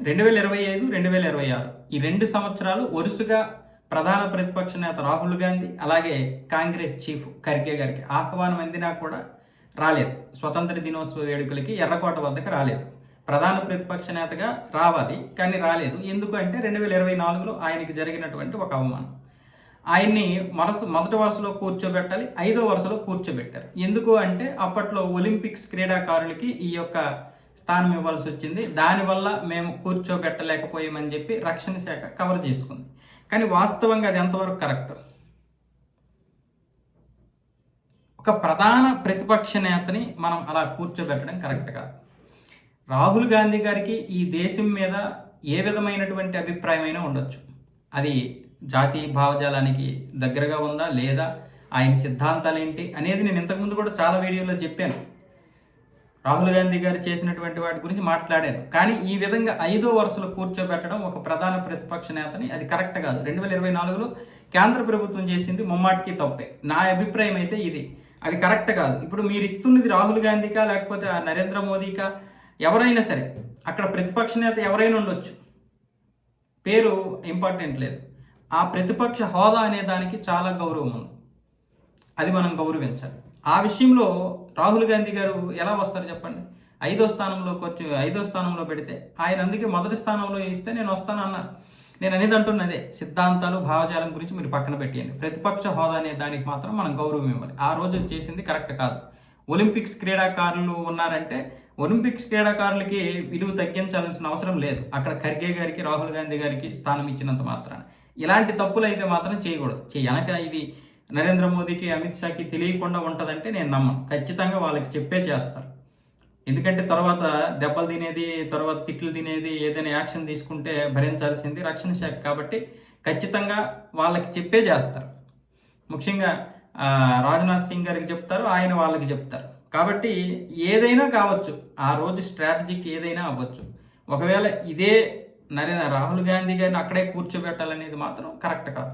2025, 2026 ఈ 2 సంవత్సరాలు వరుసగా ప్రధాన ప్రతిపక్ష నేత రాహుల్ గాంధీ అలాగే కాంగ్రెస్ చీఫ్ ఖర్గే గారికి ఆహ్వానం అందినా కూడా రాలేదు. స్వతంత్ర దినోత్సవ వేడుకలకి ఎర్రకోట వద్దకు రాలేదు. ప్రధాన ప్రతిపక్ష నేతగా రావాలి కానీ రాలేదు. ఎందుకు అంటే 2024లో ఆయనకి జరిగినటువంటి ఒక అవమానం. ఆయన్ని మొదటి వరుసలో కూర్చోబెట్టాలి, 5వ వరుసలో కూర్చోబెట్టారు. ఎందుకు అంటే అప్పట్లో ఒలింపిక్స్ క్రీడాకారులకి ఈ యొక్క స్థానం ఇవ్వాల్సి వచ్చింది. దానివల్ల మేము కూర్చోబెట్టలేకపోయామని చెప్పి రక్షణ శాఖ కవర్ చేసుకుంది. కానీ వాస్తవంగా అది ఎంతవరకు కరెక్ట్? ఒక ప్రధాన ప్రతిపక్ష నేతని మనం అలా కూర్చోబెట్టడం కరెక్ట్ కాదు. రాహుల్ గాంధీ గారికి ఈ దేశం మీద ఏ విధమైనటువంటి అభిప్రాయమైనా ఉండొచ్చు. అది జాతీయ భావజాలానికి దగ్గరగా ఉందా లేదా, ఆయన సిద్ధాంతాలు ఏంటి అనేది నేను ఇంతకుముందు కూడా చాలా వీడియోలో చెప్పాను. రాహుల్ గాంధీ గారు చేసినటువంటి వాటి గురించి మాట్లాడాను. కానీ ఈ విధంగా 5వ వరుసలో కూర్చోబెట్టడం ఒక ప్రధాన ప్రతిపక్ష నేతని అది కరెక్ట్ కాదు. 2024లో కేంద్ర ప్రభుత్వం చేసింది ముమ్మాటికి తప్పే. నా అభిప్రాయం అయితే ఇది. అది కరెక్ట్ కాదు. ఇప్పుడు మీరు ఇస్తున్నది రాహుల్ గాంధీకా లేకపోతే నరేంద్ర మోదీకా, ఎవరైనా సరే అక్కడ ప్రతిపక్ష నేత ఎవరైనా ఉండొచ్చు, పేరు ఇంపార్టెంట్ లేదు. ఆ ప్రతిపక్ష హోదా అనే దానికి చాలా గౌరవం ఉంది. అది మనం గౌరవించాలి. ఆ విషయంలో రాహుల్ గాంధీ గారు ఎలా వస్తారు చెప్పండి? 5వ స్థానంలో పెడితే ఆయన అందుకే మొదటి స్థానంలో ఇస్తే నేను వస్తానన్నారు. నేను అనేది అంటున్నదే, సిద్ధాంతాలు భావజాలం గురించి మీరు పక్కన పెట్టేయండి. ప్రతిపక్ష హోదా అనే దానికి మాత్రం మనం గౌరవం ఇవ్వాలి. ఆ రోజు చేసింది కరెక్ట్ కాదు. ఒలింపిక్స్ క్రీడాకారులు ఉన్నారంటే ఒలింపిక్స్ క్రీడాకారులకి విలువ తగ్గించాల్సిన అవసరం లేదు. అక్కడ ఖర్గే గారికి రాహుల్ గాంధీ గారికి స్థానం ఇచ్చినంత మాత్రాన ఇలాంటి తప్పులు అయితే మాత్రం చేయకూడదు. వెనక ఇది నరేంద్ర మోదీకి అమిత్ షాకి తెలియకుండా ఉంటుందంటే నేను నమ్మను. ఖచ్చితంగా వాళ్ళకి చెప్పే చేస్తారు. ఎందుకంటే తర్వాత దెబ్బలు తినేది, తర్వాత తిట్లు తినేది, ఏదైనా యాక్షన్ తీసుకుంటే భరించాల్సింది రక్షణ శాఖ కాబట్టి ఖచ్చితంగా వాళ్ళకి చెప్పే చేస్తారు. ముఖ్యంగా రాజ్నాథ్ సింగ్ గారికి చెప్తారు, ఆయన వాళ్ళకి చెప్తారు. కాబట్టి ఏదైనా కావచ్చు, ఆ రోజు స్ట్రాటజిక్ ఏదైనా అవ్వచ్చు. ఒకవేళ ఇదే రాహుల్ గాంధీ గారిని అక్కడే కూర్చోబెట్టాలనేది మాత్రం కరెక్ట్ కాదు.